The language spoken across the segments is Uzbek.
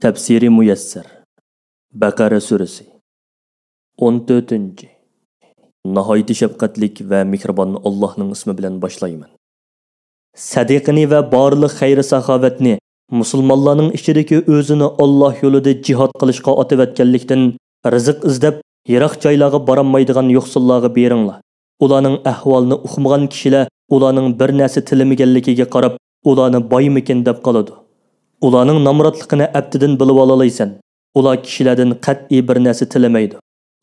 Tafsiri Muyassar Baqara surasi 14. Nihoyat shafqatlik va mehribon Allohning ismi bilan boshlayman. Sadiqini va barliq xayr saxovatni musulmonlarning ichidagi o'zini Alloh yo'lida jihad qilishga otavatganlikdan rizq izlab yiroq joylarga borolmaydigan yo'qsullarga beringlar. Ularning ahvolini uqmagan kishilar ularning bir narsa tilamaganligiga qarab ularni boymikin deb qoladi. Ularning namratligini abdidan bilib olalaysan. Ular kishilardan qat'iy bir narsa tilamaydi.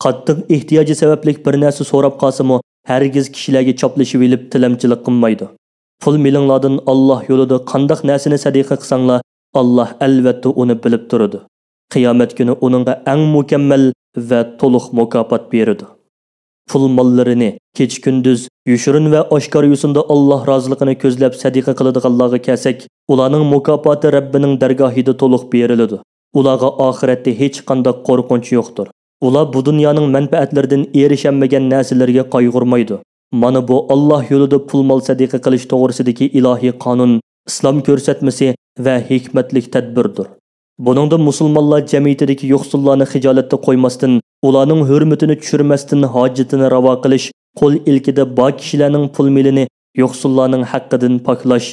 Qattiq ehtiyoji sababli bir narsa so'rab qolsa-mu, hargiz kishilarga choplashib elib tilamchilik qilmaydi. Pul milinglardan Alloh yo'lida qandoq narsani sadiqa qilsanglar, Alloh albatta uni bilib turadi. Qiyomat kuni uningga eng mukammal va to'liq mukofot beradi. Pul mollarini kecha-kunduz yushirin va oshkor yo'sinda Alloh roziligini ko'zlab sadiqa qiladiganlarga kelsak, ularning mukofoti Rabbining dargohida to'liq beriladi. Ularga oxiratda hech qanday qo'rqinch yo'qdir. Ular bu dunyoning manfaatlaridan erishanmagan narsalarga qayg'urmaydi. Mana bu Alloh yo'lida pul-mol sadiqa qilish to'g'risidagi ilohiy qonun, islom ko'rsatmasi va hikmatlik tadbirdir. Buningda musulmonlar jamiyatidagi yo'qsullarni xijolatda qo'ymasdan, ularning hurmatini tushirmasdan hojatini ravo qilish, qo'l ilkida bor kishilarning pul-milini yo'qsullarning haqqidan poklash,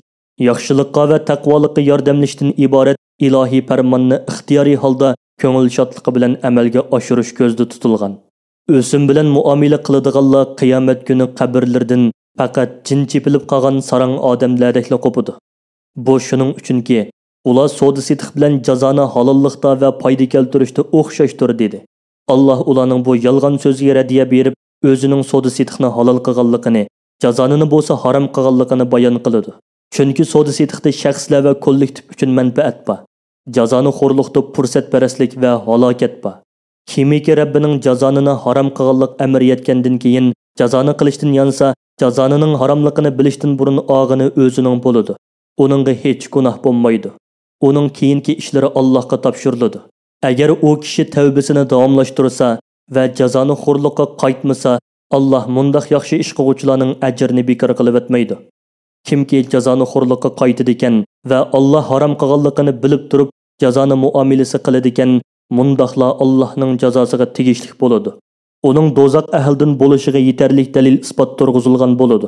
yaxshilikqa va taqvolikqa yordamlashdan iborat ilohiy farmonni ixtiyoriy holda ko'ngil shodligi bilan amalga oshirish ko'zda tutilgan. O'sim bilan muomala qiladiganlar qiyomat kuni qabrlardan faqat jin chepilib qolgan sarang odamlardekla qopidi. Bu shuning uchunki ular savdo setiq bilan jazoni halollikda va foyda keltirishda o'xshashdir dedi. Alloh ularning bu yolg'on so'ziga radiya berib, o'zining savdo setiqni halol qilganligini, jazonini bo'lsa harom qilganligini bayon qiladi. Chunki savdo setiqda shaxslar va kollektiv uchun manfaat bor. Jazoni xo'rliqda fursatparastlik va halokat bor. Kimiki Rabbining jazonini harom qilganlik amr yetgandan keyin jazoni qilishdan yansa, jazonining haromligini bilishdan burun og'ini o'zining bo'ladi. Uningga hech gunoh bo'lmaydi. Uning keyingi ishlari Allohga topshiriladi. Agar u kishi tavbasini davomlashtirsa va jazoni xo'rliqqa qaytmasa, Alloh mundaq yaxshi ish qiluvchilarning ajrini bekor qilib o'tmaydi. Kimki jazoni xo'rliqqa qaytadi ekan va Alloh harom qilganligini bilib turib jazoni muomalasi qiladi ekan, mundaqlar Allohning jazosiga tegishli bo'ladi. Uning do'zax ahlidan bo'lishiga yetarli dalil isbot turg'izilgan bo'ladi.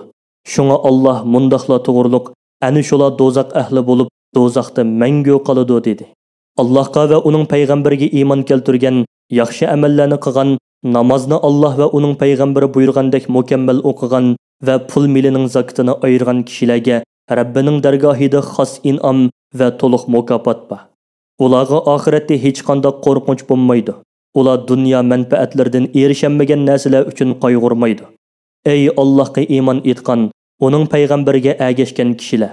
Shunga Alloh mundaqlar to'g'riliq ana shular do'zax ahli bo'lib do'zaxda mangu qoladi dedi. Allohga va uning payg'ambariga iymon keltirgan, yaxshi amallarni qilgan, namozni Alloh va uning payg'ambari buyurgandek mukammal o'qigan va pul milining zakatini ayirgan kishilarga Rabbining dargohida xos in'om va to'liq mukofot bor. Ularga oxiratda hech qanday qo'rqinch bo'lmaydi. Ular dunyo manfaatlaridan erishanmagan narsalar uchun qayg'urmaydi. Ey Allohga iymon etgan, uning payg'ambariga ergashgan kishilar,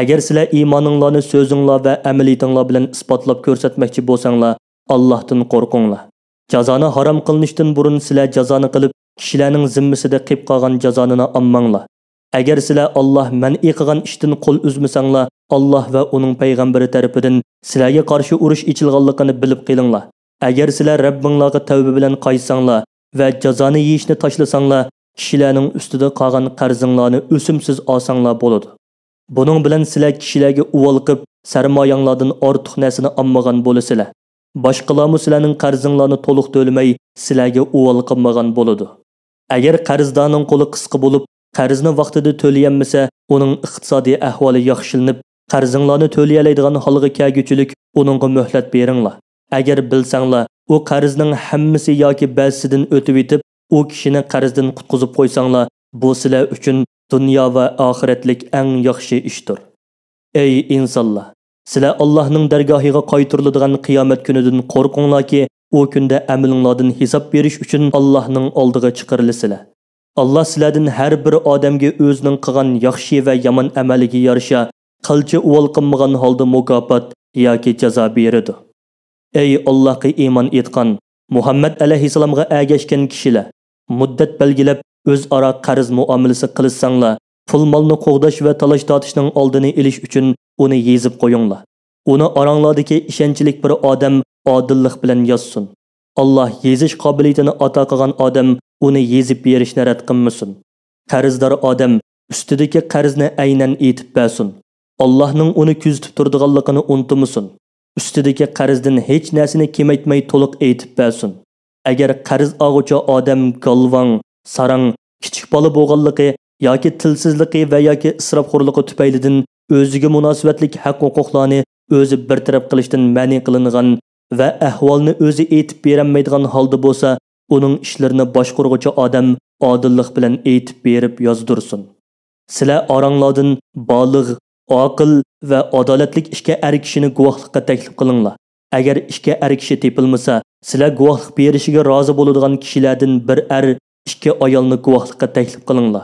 agar sizlar iymoninglarni so'zinglar va amaliyatinglar bilan isbotlab ko'rsatmoqchi bo'lsanglar, Allohdan qo'rqinglar. Jazoni harom qilinishdan burun sizlar jazoni qilib, kishilarning zimmasida qilib qolgan jazonini olmanglar. Agar sizlar Alloh man'i qilgan ishdan qo'l uzmasanglar, Alloh va uning payg'ambari tarafidan sizlarga qarshi urush ichilganligini bilib qilinglar. Agar sizlar Rabbinglarga tavba bilan qaysanglar va jazoni yeyishni tashlasanglar, kishilarning ustida qolgan qarzinglarni o'simsiz olsanglar bo'ladi. Buning bilan sizlar kishilarga uvol qilib, sarmoyanglardan ortiq narsani olmagan bo'lasizlar. Boshqalarmi sizlarning qarzinglarni to'liq to'lamay, sizlarga uvol qilmagan bo'ladi. Agar qarzdorning qo'li qisqa bo'lib, qarzni vaqtida to'layolmasa, uning iqtisodiy ahvoli yaxshilanib, qarzinglarni to'layoladigan holga kelguchilik uningga muhlat beringlar. Agar bilsanglar, u qarzning hammasi yoki ba'zisidan o'tib etib, u kishini qarzdan qutqizib qo'ysanglar, bu sizlar uchun dunyo va oxiratlik eng yaxshi ishdir. Ey insonlar, sizlar Allohning dargohiga qaytariladigan qiyomat kunidan qo'rqinglarki, u kunda amalinglardan hisob berish uchun Allohning oldiga chiqarilisizlar. Allah sizlardan har bir odamga o'zining qilgan yaxshi va yomon amaliga yarasha qilcha uvol qilmagan holda mukofot yoki jazo beradi. Ey Allohga iymon etgan, Muhammad alayhisalomga ergashgan kishilar, muddat belgilab o'zaro qarz muomalasi qilsanglar, pul molni qo'g'dash va talash tortishning oldini olish uchun uni yezib qo'yinglar. Uni oranglardagi ishonchli bir odam odillik bilan yozsin. Alloh yezish qobiliyatini ato qilgan odam uni yezib berishni rad qilmasin. Qarzdor odam ustidagi qarzni aynan etib bersin. Allohning uni kuzatib turadiganligini unutmasin. ustidagi qarzdan hech narsani kemaytmay to'liq aytib bersin. Agar qarz og'uchi odam galvang, sarang, kichik bola bo'lganligi yoki tilsizligi va yoki isrofxo'rligi tufaylidan o'ziga munosabatlik haq-huquqlarni o'zi bartaraf qilishdan ma'ni qilingan va ahvolni o'zi aytib berolmaydigan holda bo'lsa, uning ishlarini boshqaruvchi odam odillik bilan aytib berib yozdirsin. Sizlar oranglardan bolig, oqil va adolatlik ishga erkishini guvohlikqa taklif qilinglar. Agar ishga erkishi tepilmasa, sizlar guvohlik berishiga rozi bo'ladigan kishilardan bir ikki ayolni guvohlikqa taklif qilinglar.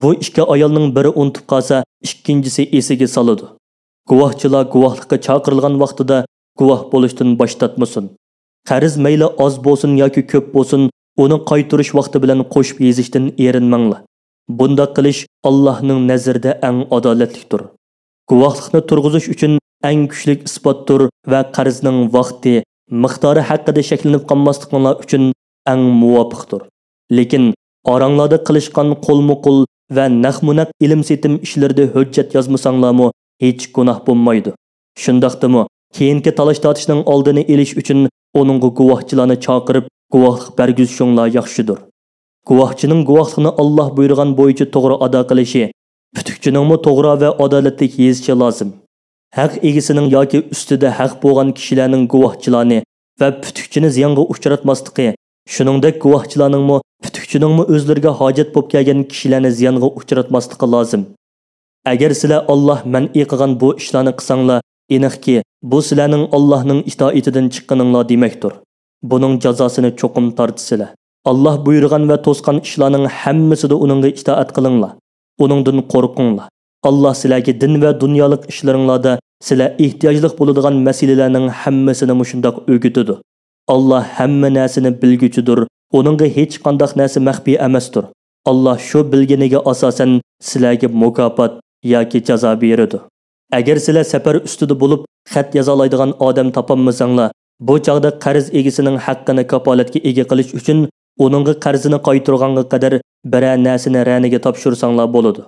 Bu ikki ayolning biri unutib qolsa, ikkinchisi esiga soladi. Guvohchilar guvohlikqa chaqirilgan vaqtida guvoh bo'lishdan bosh tortmasin. Qarz mayli oz bo'lsin yoki ko'p bo'lsin, uni qaytarish vaqti bilan qo'shib yezishdan erinmanglar. Bunda qilish Allohning nazarida eng adolatlidir. Guvohlikni turg'izish uchun eng kuchli isbotdir va qarzning vaqti, miqdori haqida shaklanib qolmasliklari uchun eng muvofiqdir. Lekin oranglarda qilishgan qo'lmuqul va naqmunaq ilm setim ishlarida hujjat yozmasanglarmi hech gunoh bo'lmaydi. Shundaqdimi, keyingi talash tortishning oldini olish uchun onunga guvohchilarni chaqirib guvohlik bergizishinglar yaxshidir. Guvohchining guvohligini Alloh buyurgan bo'yicha to'g'ri ado qilishi, putukchining to'g'ri va adolatli yezishi lozim. Haq egisining yoki ustida haq bo'lgan kishilarning guvohchilarni va putukchini ziyonga uchratmasligi, shuningdek guvohchilarning putukchining o'zlariga hojat bo'lib kelgan kishilarni ziyonga uchratmasligi lozim. Agar sizlar Alloh man'i qilgan bu ishlarni qilsanglar, aniqki bu sizlarning Allohning itoatidan chiqqaninglar demakdir. Buning jazosini cho'qim tortisizlar. Alloh buyurgan va to'sqan ishlarning hammasida uningga itoat qilinglar. Uningdan qo'rqinglar. Alloh sizlarga din va dunyolik ishlaringlarda sizlar ehtiyojli bo'ladigan masalalarning hammasini mushundoq o'rgatadi. Alloh hamma narsani bilguchidir. Uningga hech qanday narsa maxfiy emasdir. Alloh shu bilganiga asosan sizlarga mukofot yoki jazo beradi. Agar sizlar safar ustida bo'lib xat yoza oladigan odam topolmasanglar, bu chaqda qarz egisining haqqini kapolatga ega qilish uchun uningga qarzini qaytarganga qadar biror narsani raniga topshirsanglar bo'ladi.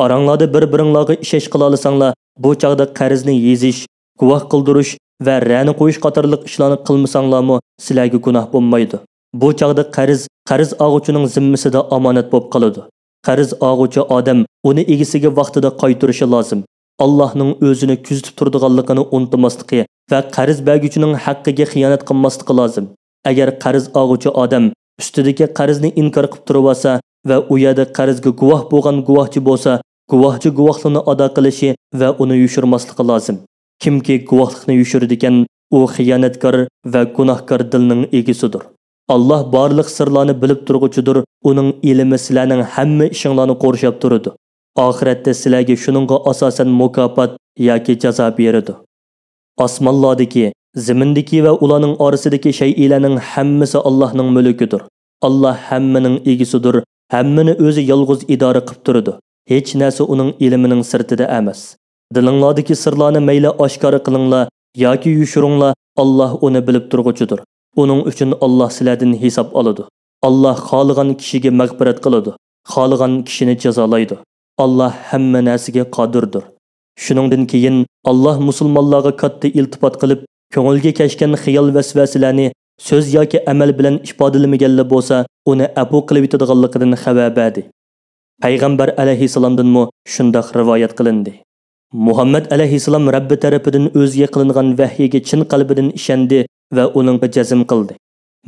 Oranglarda bir-biringlarga ishosh qila olsanglar, bu chaqda qarzni yezish, guvoh qildirish va rani qo'yish qatorliq ishlarni qilmasanglarmi, sizlarga gunoh bo'lmaydi. Bu chaqda qarz og'uchining zimmasida omonat bo'lib qoladi. Qarz og'uchi odam uni egisiga vaqtida qaytarishi lozim. Allohning o'zini kuzatib turadiganligini unutmasligi va qarz berguchining haqqiga xiyonat qilmasligi lozim. Agar qarz og'uchi odam ustidagi qarzni inkor qilib turib olsa va u yerda qarzga guvoh bo'lgan guvohchi bo'lsa, guvohchi guvohlikni ado qilishi va uni yushirmasligi lozim. Kimki guvohlikni yushirdigan, u xiyonatkor va gunohkor dilning egisidir. Alloh barliq sirlarni bilib turguchidir. Uning ilmi sizlarning hamma ishinglarni qo'rshab turadi. Oxiratda sizlarga shuningga asosan mukofot yoki jazo beradi. Osmonlardagi, zimindagi va ularning orasidagi shay'larning hammasi Allohning mulkidir. Alloh hammaning egisidir. Hammani o'zi yolg'iz idora qilib turadi. Hech narsa uning ilmining sirtida emas. Dilinglardagi sirlarni mayli oshkor qilinglar yoki yushiringlar, Alloh uni bilib turguchidir. Uning uchun Alloh sizlardan hisob oladi. Alloh xohlagan kishiga mag'firat qiladi, xohlagan kishini jazolaydi. Alloh hamma narsaga qodirdir. Shuningdan keyin Alloh musulmonlarga katta iltifot qilib, ko'ngilga kashgan xiyol vasvasalarni so'z yoki amal bilan ifodalamaganlar bo'lsa, uni afu qilib yetadiganligidan xabar berdi. Payg'ambar alayhisalomdan shundoq rivoyat qilindi. Muhammad alayhisalom Rabbi tarafidan o'ziga qilingan vahiyga chin qalbidan ishondi va uningga jazm qildi.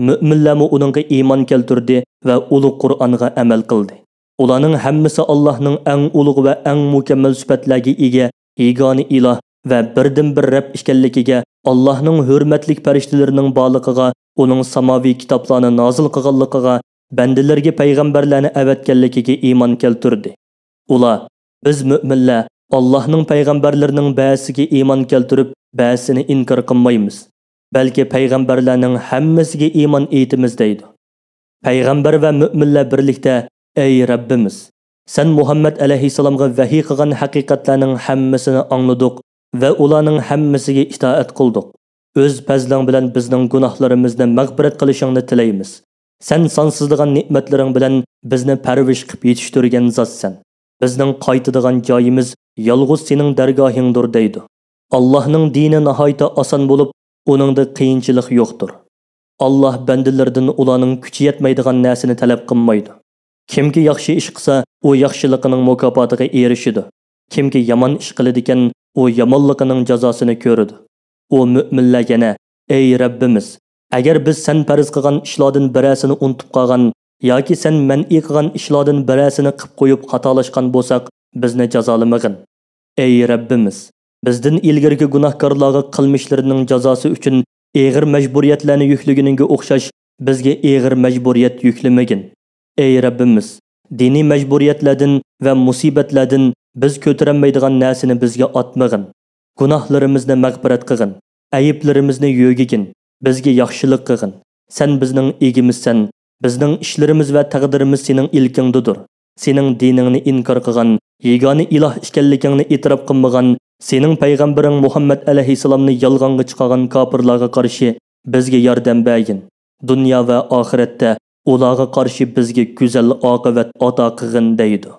Mu'minlar uningga iymon keltirdi va ulug' Qur'onga amal qildi. Ularning hammasi Allohning eng ulug' va eng mukammal sifatlarga ega yagona iloh va birdan-bir Rabb ekanligiga, Allohning hurmatli farishtalarining borligiga, uning samoviy kitoblarni nozil qilganligiga, bandalarga payg'ambarlarni avatganligiga iymon keltirdi. Ular biz mu'minlar Allohning payg'ambarlarining ba'siga iymon keltirib, ba'sini inkor qilmaymiz. Balki payg'ambarlarning hammasiga iymon etimiz deydi. Payg'ambar va mu'minlar birlikda: "Ey Rabbimiz, sen Muhammad alayhisalomga vahiy qilgan haqiqatlarning hammasini angladik va ularning hammasiga itoat qildik. O'z fazling bilan bizning gunohlarimizni mag'firat qilishingni tilaymiz. Sen sonsizligan ne'matlaring bilan bizni parvish qilib yetishtirgan zotsan. Bizning qaytadigan joyimiz yolg'iz sening dargohingdir" deydi. Allohning dini nihoyatda oson bo'lib, uningda qiyinchilik yo'qdir. Alloh bandalaridan ularning kuchi yetmaydigan narsani talab qilmaydi. Kimki yaxshi ish qilsa, u yaxshiligining mukofotiga erishidi. Kimki yomon ish qiladi ekan, u yomonligining jazosini ko'radi. U mu'minlar yana: "Ey Rabbimiz, agar biz sen farz qilgan ishlardan birasini unutib qolgan yoki sen man'iy qilgan ishlardan birasini qilib qo'yib xatolashgan bo'lsak, bizni jazolamagin. Ey Rabbimiz, bizdan ilgirki gunohkorlarga qilmishlarining jazosi uchun og'ir majburiyatlarni yuklaguningga o'xshash bizga og'ir majburiyat yuklamagin. Ey Rabbimiz, diniy majburiyatlardan va musibatlardan biz ko'tarilmaydigan narsani bizga atmagin. Gunohlarimizni mag'firat qilgin. Ayiblarimizni yo'gigin. Bizga yaxshilik qilgin. Sen bizning egimizsan. Bizning ishlarimiz va taqdirimiz sening ilkingdadir. Sening diningni inkor qilgan, yegona iloh ekanligingni e'tirof qilmagan, sening payg'ambaring Muhammad alayhisalomni yolg'onga chiqargan kofirlarga qarshi bizga yordam bergin. Dunyo va oxiratda ularga qarshi bizga go'zal oqibat ato qilgin deydi.